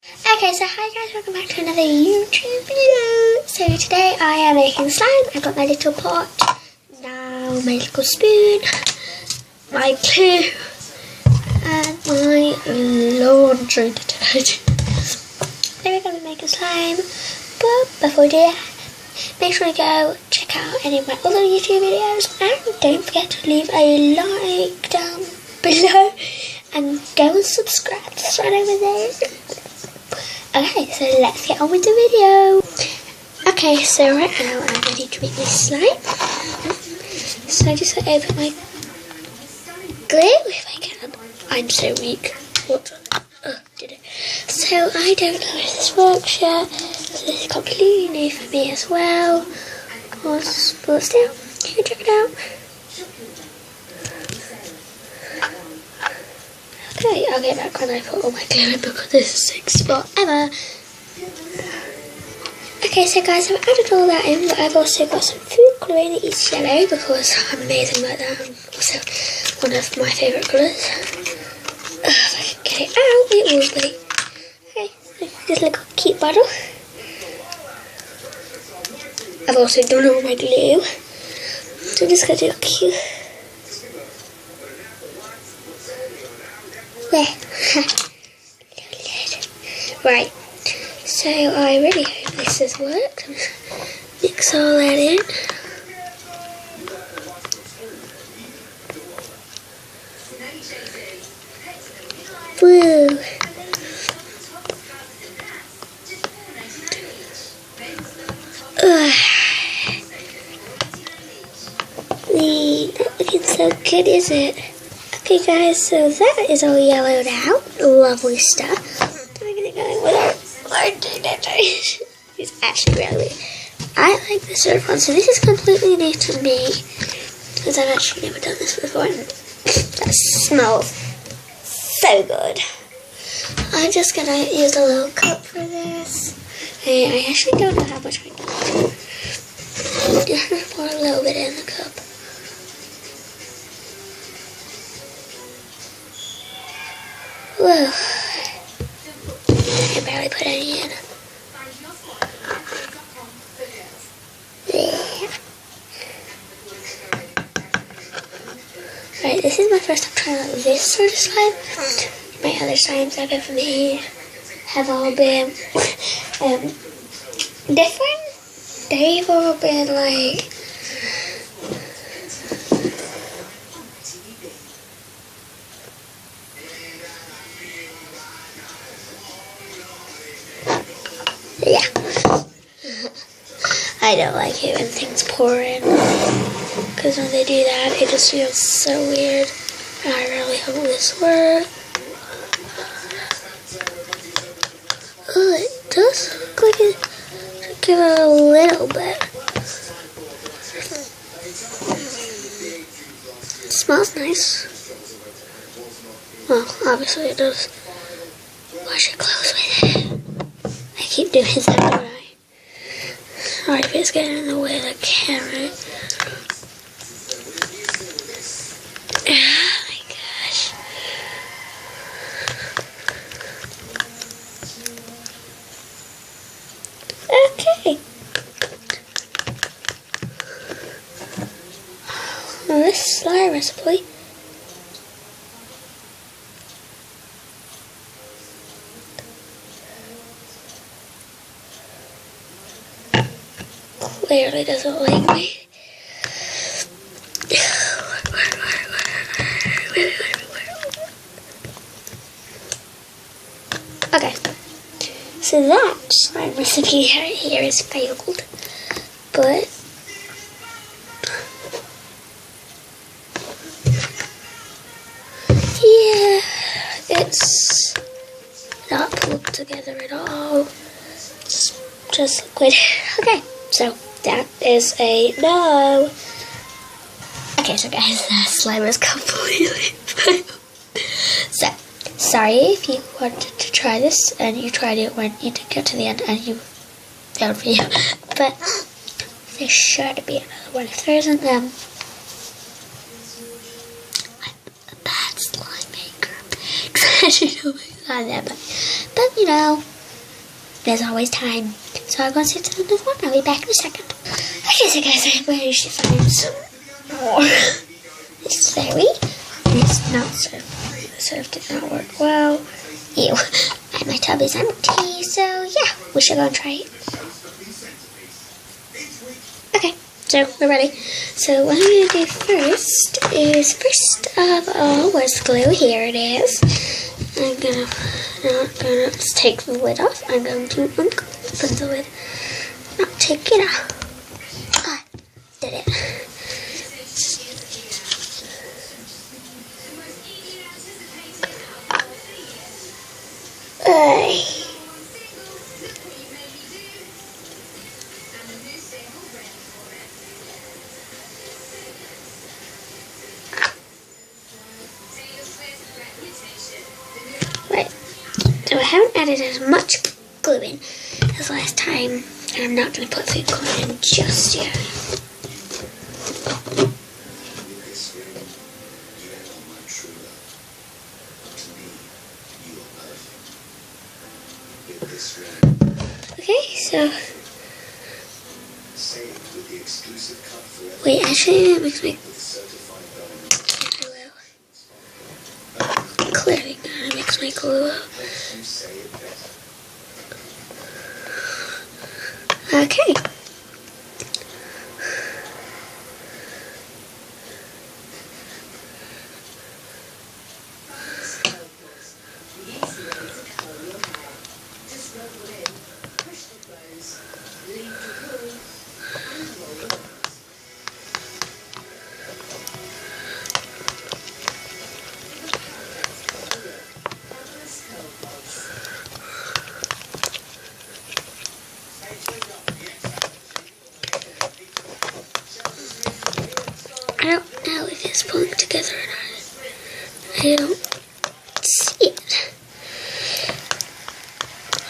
Okay, so hi guys, welcome back to another YouTube video. So today I am making slime. I got my little pot, now my little spoon, my glue, and my laundry detergent. Then we're going to be making slime, but before we do that, make sure to go check out any of my other YouTube videos, and don't forget to leave a like down below, and go and subscribe, just right over there. Okay, so let's get on with the video. Okay, so right now I'm ready to make my slime. So I just got to open my glue if I can. I'm so weak. What? Oh, did it? So I don't know if this works yet. So this is completely new for me as well. But still, you can check it out. Okay, I'll get back when I put all my glue in because this is the sixth spot ever. Okay, so guys, I've added all that in, but I've also got some food colouring. It's yellow because I'm amazing like that. Also, one of my favourite colours. If I can get it out, it will be. Okay, this little cute bottle. I've also done all my glue. So I'm just going to do a cute. Right, so I really hope this has worked. Mix all that in. Woo! Not looking so good, is it? Okay guys, so that is all yellowed out. Lovely stuff. I'm gonna go with our detergent. It's actually really weird. I like this sort of one, so this is completely new to me because I've actually never done this before. And that smells so good. I'm just gonna use a little cup for this. I actually don't know how much I need. Just gonna pour a little bit in the cup. Whoa. I can barely put any in. Yeah. Right, this is my first time trying out this sort of slime. My other slimes I've ever made have all been different. They've all been like yeah. I don't like it when things pour in, because when they do that, it just feels so weird. And I really hope this works. Oh, it does look like it should give it a little bit. It smells nice. Well, obviously it does. Wash your clothes with it. I keep doing that, don't I? Sorry if it's getting in the way of the camera. Oh my gosh. Okay. Well, this slime recipe. Clearly doesn't like me. Okay, so that slime recipe right here is failed, but yeah, it's not pulled together at all. It's just liquid. Okay, so that is a no. Okay, so guys, the slime is completely failed. So, sorry if you wanted to try this and you tried it when you didn't get to the end and you failed for you. But there sure to be another one. If there isn't, I'm a bad slime maker. I don't know on that, but you know, there's always time. So I'm going to sit on this one. I'll be back in a second. Okay, so guys, I managed to find some more. It's very, it's not served. The serve did not work well. Ew. And my tub is empty, so yeah, we should go and try it. Okay, so we're ready. So what I'm going to do first is, first of all, where's the glue? Here it is. I'm not gonna take the lid off. I'm going to put the lid, not take it off. Ah, did it. Right, so I haven't added as much glue in as last time, and I'm not going to put food colour in just yet. Okay, so wait, actually it makes me clearly it makes my glue up. Okay. I don't know if it's pulling together or not. I don't see it.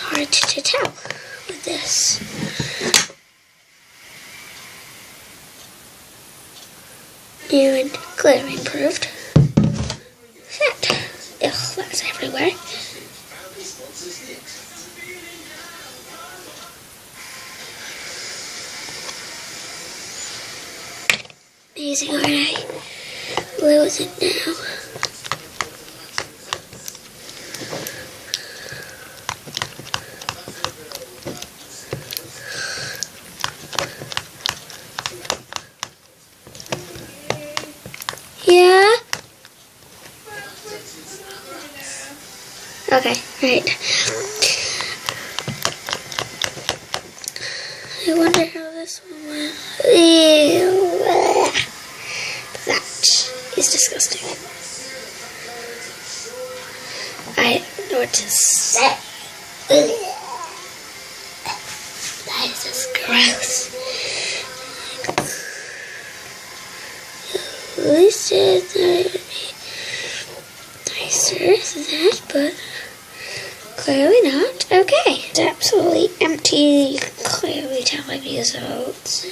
Hard to tell with this. New and glitter improved. That. Ugh, that's everywhere. Amazing, alright. Close it now. Yeah? Okay, right. I wonder how this one went. Ew. That is disgusting. I don't know what to say. That is just gross. This is nicer than that, but clearly not. Okay, it's absolutely empty. You can clearly tell by the results.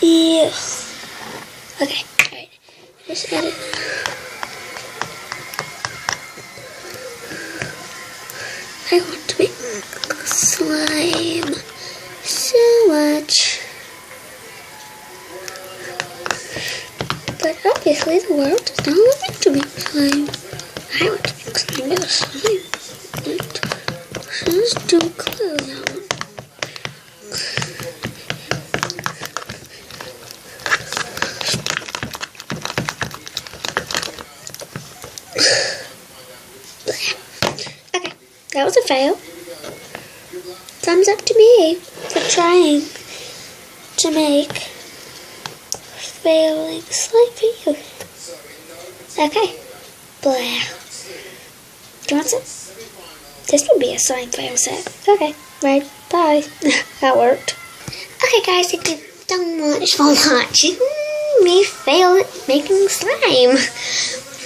Yeah. Okay, alright. Just add it. I want to make slime so much. But obviously the world does not want me to make slime. I want to make slime with slime. Right. Just do glue that one. Okay, that was a fail. Thumbs up to me for trying to make failing slime for you. Okay, blah. Do you want some? This will be a slime fail set. Okay, right, bye. That worked. Okay guys, thank you so much for watching me fail at making slime.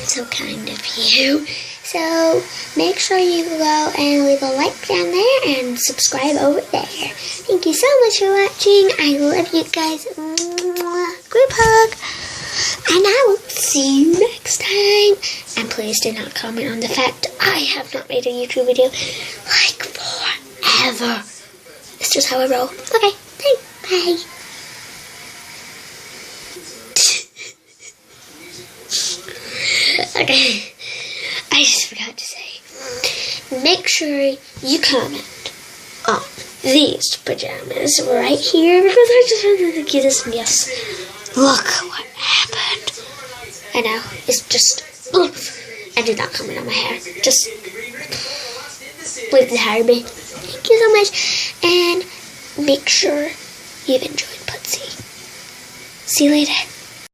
So kind of you. So make sure you go and leave a like down there and subscribe over there. Thank you so much for watching. I love you guys. Group hug. And I will see you next time. And please do not comment on the fact I have not made a YouTube video like forever. It's just how I roll. Okay, bye. Okay, I just forgot to say, make sure you comment on these pajamas right here, because I just found the cutest. And yes, look what happened. I know, it's just, and do not comment on my hair, just leave the hair be. Thank you so much, and make sure you've enjoyed Putsy. See you later.